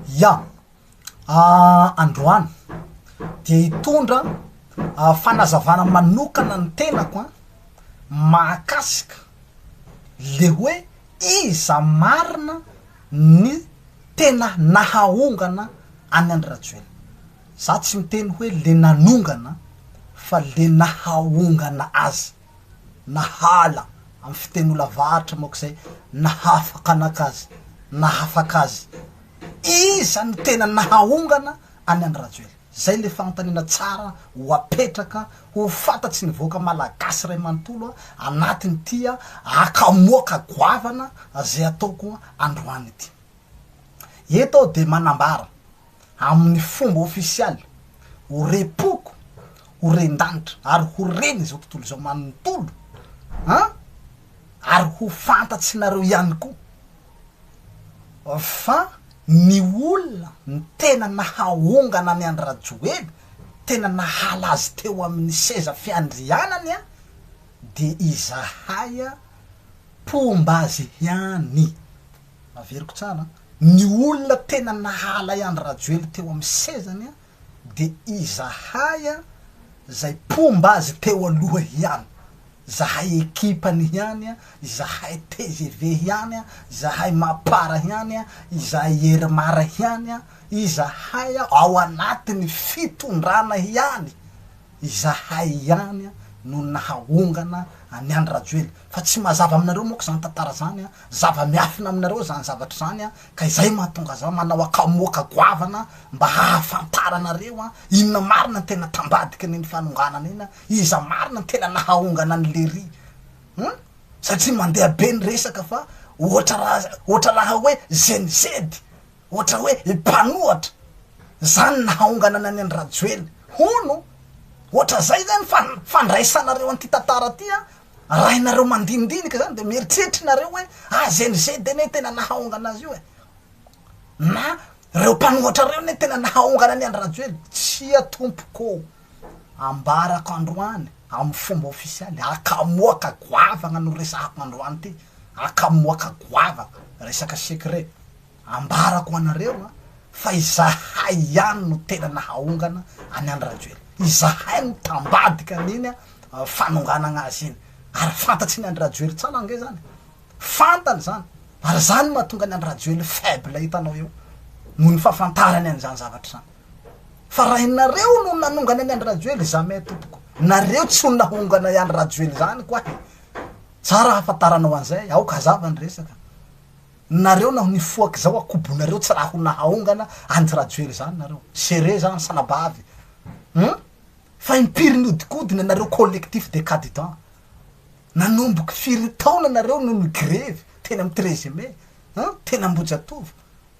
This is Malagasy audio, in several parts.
Ya, androany dia hitondra fanazavana manokana ny tenako mahakasika le hoe iza marina ny tena nahaongana any Andry. Za tsy miteny hoe le nanongana fa le nahaongana azy, nahala amin'ny fitenin'olavaratra moka zay, nahafaka anakazy, nahafaka azy. Iza ny tena nahaongana any Andry. Zay le fanontaniana tsara ho apetraka ho fantatsy ny voaka malagasy ray manontolo anatiny tia akamoaka goavana zay ataoko androany ity. Eto de manambara amin'ny fomba ofisialy ho repoko ho rendanitra ary ho reny zao tontolo zao manontolo ary ho fantatsy nareo ihany koa fa ny olona ny tena nahaongana ny Andry, tena nahala azy teo amin'ny seza fiandrianany de izahay pombazy ihany. Averiko tsara, ny olona tena nahala i Andry teo amin'ny sezany de izahay zay pombazy teo aloha ihany. Zahay ekipany ihany, zahay TGV ihany, zahay mapara ihany, zahay erimara ihany, izahay ao anatiny fitondrana ihany, izahay ihany no nahaongana any Andry. Fa tsy mazava aminareo moka zany tantara zany, zava-miafina aminareo zany zavatra zany, ka izay mahatonga za manao akamoaka goavana mba hahafantaranareo inona marina tena tambadika ny fanonganana ina, iza marina tena nahaongana ny lery. Satria mandeha be ny resaka fa ohatra raha hoe zenizedy, ohatra hoe mpanohatra, zany nahaongana ny Andry. Hono ohatra zay zany fandraisanareo anty tantara ty raha inareo mandinidinika zany de mieritreritrinareo hoe zenizedy ane tena nahaongana azy io na reo mpanohatra reo ne tena nahaongana ny Andry. Tsy atompoko ambarako androany amin'ny fomba ofisialy akamoaka goavana no resahako androany ty, akamoaka goavana resaka secret ambarako anareo fa izahay ihany no tena nahaongana any Andry. Izahay no tambadika an'iny fanonganana azy iny ary fantatsy ny Andry tsara nge zany, fantany zany ary zany mahatonga ny Andry faible hitanao eo noho ny fahafantarany an'izany zavatra zany. Fa raha inareo no nanongana ny Andry jamais tompoko, nareo tsy ho nahongana i Andry zany koa tsara hafantaranao an'izay, aoka hazava ny resaka. Nareo na nifoaky zao akobonareo tsy raha ho nahaongana Andry zany nareo, sere zany salabavy. Fa impiry ny odikodina nareo collectif de cadidans, nanomboky firy taona nareo no ny grevy tena amin'ny 13 mai, tena Ambojatovo.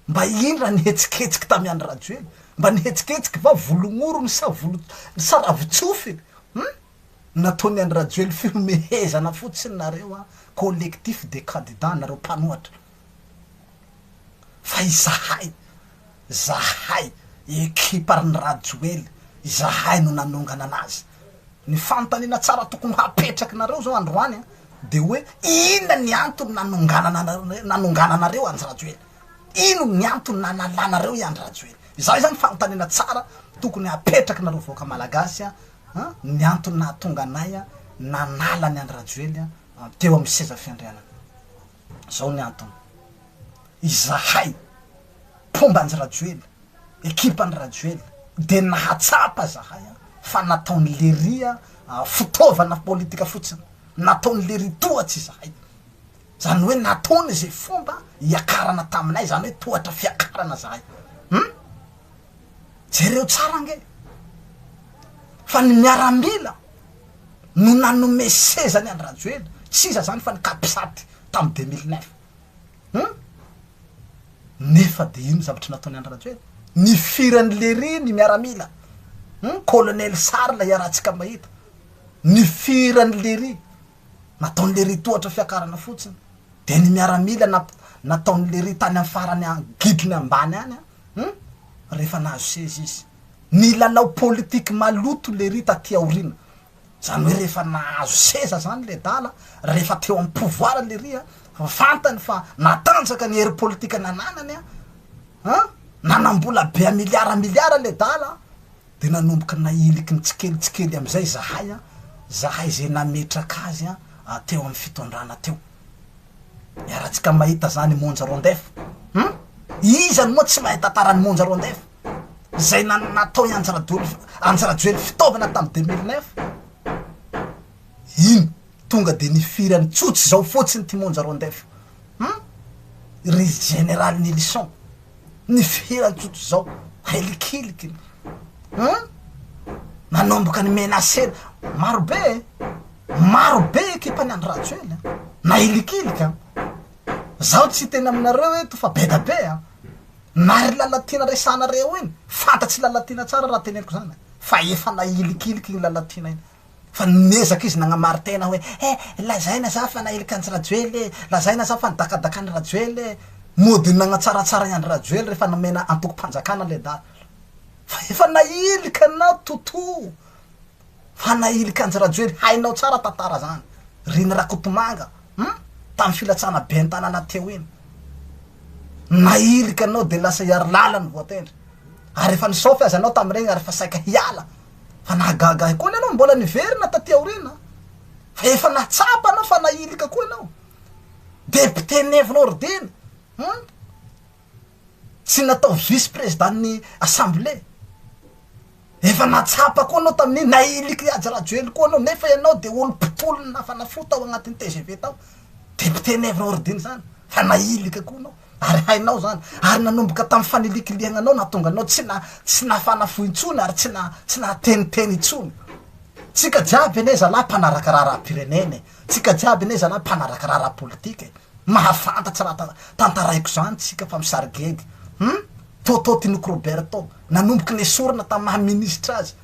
Mba indra nihetsiketsiky tamy Andry, mba nihetsiketsiky va volongoro ny saravitsofy nataony Andry firomehezana fotsiny nareo collectif de cadidans nareo mpanohatra. Fa zahay ekiparny Radjoely, izahay no nanongana anazy. Ny fanontaniana tsara tokony hapetraky nareo zao androany de hoe ina ny antony nanongana nareo Andry, ino ny antony nanalahnareo i Andry. Zay zany fanontaniana tsara tokony hapetraky nareo voaka malagasy ny antony nahatonga anay nanala ny Andry teo amin'ny seza fiandrianana. Zao ny antony, izahay pomban'ny Radjoely, ekipany Radjoely de nahatsapa zahay fa nataony lery fitaovana politika fotsiny, nataony lery tohatsy zahay, zany hoe nataony zay fomba iakarana taminay, zany hoe tohatra fiakarana zahay. Jereo tsara nge fa ny miaramila no nanome sezany Andry, tsy iza zany fa ny kapisaty tamy 2009. Nefa de ino zavatra nataony Andry, ny firany lery ny miaramila, colonel Sarla iaratsika mahita, ny firany lery nataony lery tohatra fiakarana fotsiny, de ny miaramila nataony lery tany amin'ny farany gidony ambany any rehefa nahazo seza izy. Ny lalao politika maloto lery taty aorina, zany hoe rehefa nahazo seza zany le dala, rehefa teo amin'ny pouvoir lery fantany fa natanjaka ny hery politika nananany manambola be miliara le dala de nanomboka nailiky nitsikely amizay zahay zay nametraka azy teo amin'ny fitondrana teo iaratsika mahita zany monja rondefa izany moa tsy mahita tarany monja rondefa zay natao Anjarajoely fitaovana tamy 2009 ino tonga de nifirany tsotsy zao fotsiny ty monja rondefa ry général Nilson nifirany tsotsy zao helikiliky nanomboka ny menacena marobe ekipany Andrajoely na ilikilika zao tsy tena aminareo hoe to fa bedabe nary lalatina resanareo iny fantatsy lalatina tsara raha teneniko zany fa efa na ilikiliky iny lalatina iny fa nezaky izy nagnamary tena hoe lazaina za fa nailiky Andrajoely lazaina za fa nidakadakany Rajoely mody nagnatsaratsara ny Andrajoely rehefa namena antoko-panjakana le dala fa efa nailika anao toto fa nailika Andrajoely hainao tsara tantara zany riny Rakotomanga tamy filatsana be an-tanana teo iny nailika anao de lasa iary lalany voatendry ary efa nisofy azy anao tamregny ary fa saika hiala fa nahagaga koa anao mbola niverina taty aorina fa efa natsapa anao fa nailika koa anao député Neve Nordine tsy natao vice président ny assemblée efa natsapa koa anao tamin'ny nailiky Andrajoely koa anao nefa ianao de olo mpitolony nafanafota ao agnatin'ny TGV tao député Neve Nordine zany fa nailika koa anao ary hainao zany ary nanomboka tamy fanilikiliagna anao natonga anao tsy nafanafo intsony ary tsy nateniteny intsony tsika jiaby ane zalahy mpanaraka raha-pirenene tsika jiaby ane zalahy mpanaraka raha politike mahafantatsy raha tantaraiko zany tsika fa misarigege Toto Tinoko Roberto nanomboky nesorina tamy maha ministre azy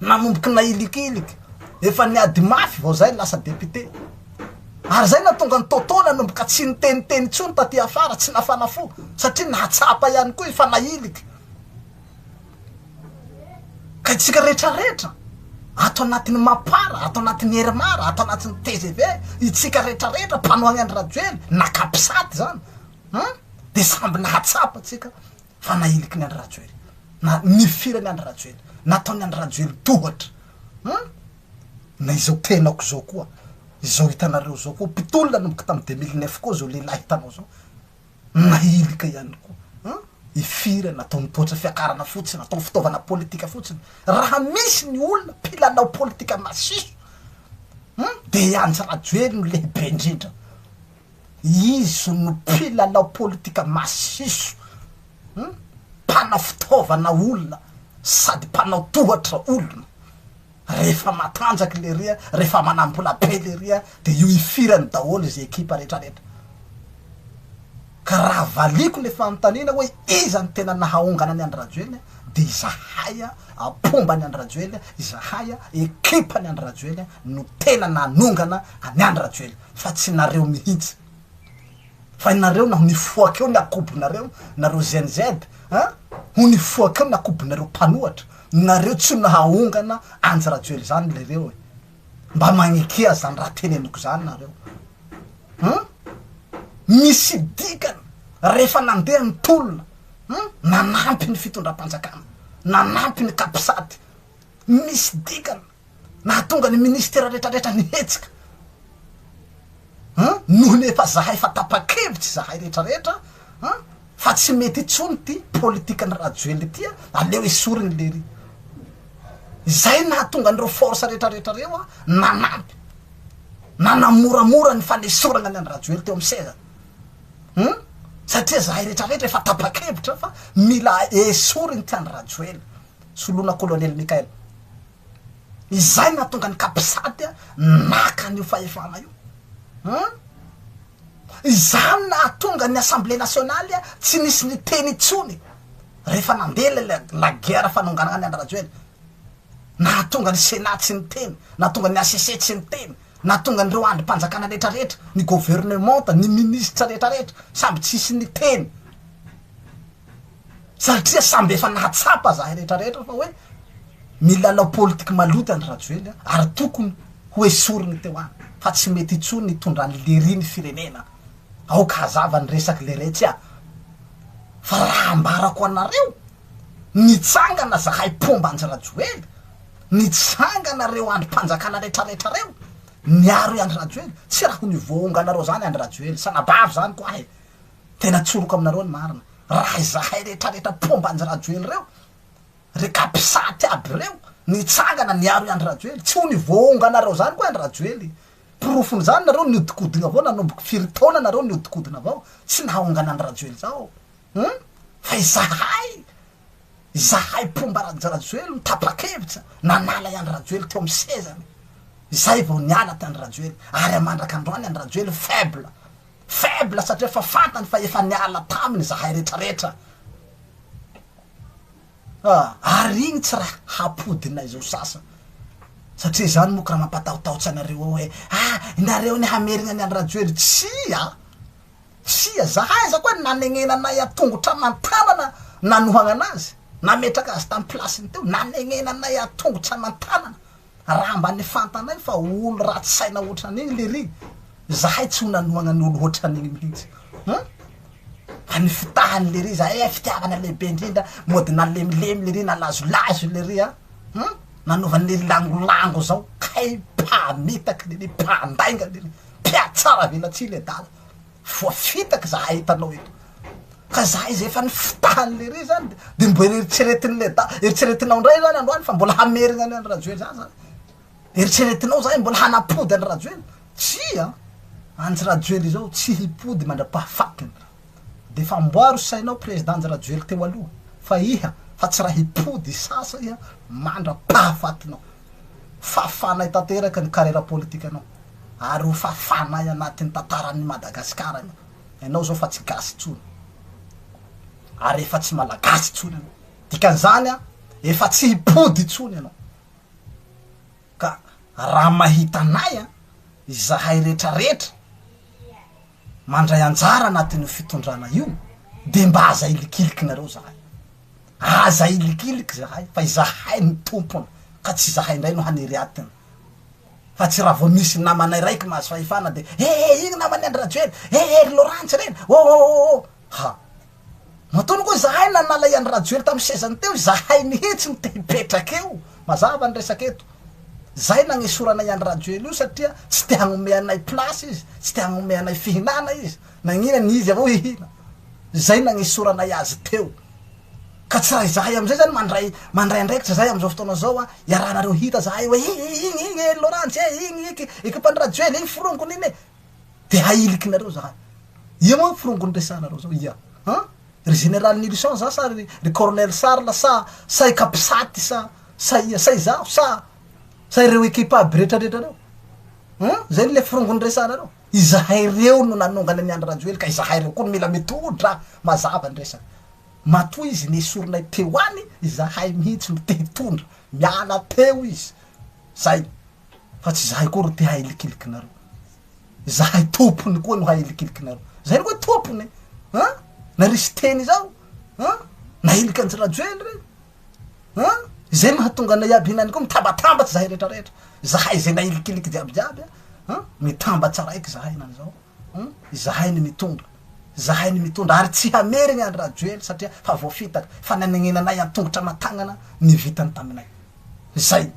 nanomboky nailikiliky efa niady mafy vao zay lasa député ary zay natonga ny Toto nanomboka tsy niteniteny tsony taty afara tsy nafanafo satria nahatsapa ihany koa efa nailiky ka tsika rehetrarehetra ato anatin'ny mapara ato anatin'ny herimara ato anatin'ny TGV itsika rehetrarehetra mpanoagny Andrajoely nakapisaty zany de samby nahatsapa tsika fa nailiky ny Andrajoely na nifirany Andrajoely nataony Andrajoely tohatra na izao tenako zao koa izao hitanareo zao koa mpitolo nanomboka tamy 2009 koa zao lehilahy hitanao zao nailika ihany koa ifira natao nitoatra fiakarana fotsiny natao fitaovana politika fotsiny raha misy ny olona mpilalao politika masiso de Andrajoely no lehibe indrindra izy no mpilalao politika masiso mpanao fitaovana olona sady mpanao tohatra olona rehefa matanjaky le ria rehefa manambola be le ria de io ifirany daholo izy ekipa rehetrarehetra ka raha valiko le fanotanina hoe iza ny tena nahaongana ny Andrajoely de izahaya apomba ny Andrajoely izahaya ekipa ny Andrajoely no tena nanongana any Andrajoely fa tsy nareo mihitsy fa nareo na nifoaka eo ny akobonareo nareo GNZ ho nifoaka eo ny akobonareo mpanohatra nareo tsy nahaongana Andrajoely zany le reo mba magnikia zany raha teneniko zany nareo misy dikany rehefa nandeha ny tolona nanampy ny fitondram-panjakana nanampy ny kapisaty misy dikany nahatonga ny ministera rehetrarehetra nihetsika noho nefa zahay fa tapa-kevitsy zahay rehetrarehetra fa tsy mety itsony ty politika ny Rajoely tya aleo isoriny lery zay nahatonga an'ireo force rehetrarehetra reo nanampy nanamoramora ny fanesorana ny Rajoely teo amy seza satria zahay rehetrarehetra efa tapa-kevitra fa mila esoriny ty any Rajoely solona colonel Mikael izay nahatonga ny kapisaty naka an'io fahefana io izany nahatonga ny assemblée nationale tsy nisy ny teny itsony rehefa nandeha la guerre fanonganana ny Rajoely nahatonga ny Sénat tsy ny teny nahatonga ny ACC tsy ny teny nahatonga nyreo andrim-panjakana rehetrarehetra ny gouvernement ny ministre rehetrarehetra samby tsisy ny teny satria samby efa nahatsapa zahay rehetrarehetra fa hoe milalao politika maloty any Rajoely ary tokony ho esoriny teo any fa tsy mety itsony nitondrany leriny firenena aoka hazava ny resaky le retsy fa raha ambarako anareo nitsangana zahay Pombanjirajoely nitsangana reo androm-panjakana rehetrarehetra reo niaro i Andry Rajoely tsy raha ho nivoanganareo zany Andry Rajoely sanabavy zany koa hay tena tsoroka aminareo ny marina raha izahay rehetrarehetra Pombanjirajoely reo rekapisaty aby reo nitsangana niaro i Andry Rajoely tsy ho nivoanganareo zany koa Andry Rajoely porofony zany nareo niodikodina avao nanomboky 4 taona nareo niodikodina avao tsy nahaongana Andry Rajoely zao fa izahay Pombanjirajoely mitapakevitra nanala i Andry Rajoely teo amin'ny sezany izay vao niala ty Andry Rajoely ary amandraka androany Andry Rajoely faible satria fa fantany fa efa niala taminy zahay rehetrarehetra ary igny tsy raha hapodinay zao sasa satria zany moka raha mampatahotahotsy anareo hoe nareo ny hamerina ny Andry Rajoely tsia zahay za koa nanegnenanay atongotra aman-tanana nanohagna anazy nametraka azy tamy plasiny teo nanegnenanay atongotra aman-tanana raha mba nifantanay fa olo ratsy saina ohatran'igny lery zahay tsy ho nanohagna ny olo ohatran'igny mihitsy fa ny fitahany lery zahay fitiavana lehibe indrindra mody nalemilemy lery nalazolazo lery nanovany le langolango zao kay mpamitaky lery mpandainga lery mpiatsara velatsy le dala voafitaky zahay hitanao eto ka zahay zay efa nifitahany lery zany de mbo eritseretinao ndray zany androany fa mbola hamerina ny Andry Rajoely zany zany eritseretinao zay mbola hanapody Andry Rajoely tsia Andry Rajoely zao tsy hipody mandra-pahafakiny de fa mboaro sainao président Andry Rajoely teo aloha fa iha fa tsy raha hipody sasa iha mandra-pahafatinao fafanay tanteraka ny carrière politique anao ary ho fafanay anatin'ny tantaran'ny Madagasikara ianao zao fa tsy gasy tsony ary efa tsy malagasy tsony anao dikan'izany efa tsy hipody tsony anao ka raha mahita anay izahay rehetrarehetra mandray anjara anatin'ny fitondrana io de mba aza ilikilikinareo zahay aza ilikiliky zahay fa izahay ny tompony ka tsy zahay ndray no haniry atiny fa tsy raha vao misy namanay raiky mahazo fahefana de igny namany Andry Rajoely ry Laurence reny ha matony koa zahay nanala i Andry Rajoely tamy sezany teo zahay mihitsy ny te hipetraky eo mazava ny resaka eto zay nagnesoranay Andry Rajoely io satria tsy te hagnome anay place izy tsy te hagnome anay fihinana izy nagnina izy avao hihina zay nagnesoranay azy teo ka tsy raha zahay amizay zany mandray andraikitra zay amizao fotoana zao iarahanareo hita zahay hoe igny Laurence igny ekipa Andry Rajoely igny firongony iny de hailikinareo zahay ia moa firongony resanareo zao ia ry général Nilson za sa ry colonel Sarla sa ikapisaty sa izaho sa ireo ekipa aby rehetrarehetra reo zay le firongony resanareo izahay reo no nanongany ny Andry Rajoely ka izahay reo koa mila mitondra mazava ny resaka matoa izy nesoronay teo any izahay mihitsy no te hitondra miala teo izy zay fa tsy zahay koa ro te hailikilikinareo zahay tompony koa no hailikilikinareo zay ro koa tompony na risy teny zao nailiky Andry Rajoely reny zay mahatonga anay aby hinany koa mitabatambatsy zahay rehetrarehetra zahay zay nailikiliky jiabyjiaby mitambatsy raiky zahay nany zao zahay ny mitondra ary tsy hamerigny Andry Rajoely satria fa voafitaky fa nanegnenanay antongotra matagnana ny vitany taminay zay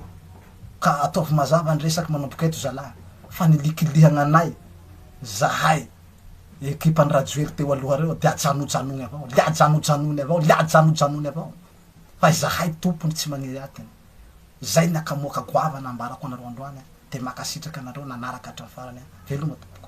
ka ataovy mazava ny resaky manomboka eto zalahy fa nilikilihagna anay zahay ekipa Andry Rajoely teo aloha reo de ajanonjanony avao fa izahay tompony tsy magniry atiny zay nakamoaka goavana ambarako anareo androany de makasitraky anareo nanaraka hatramin'ny farany veloma tompoko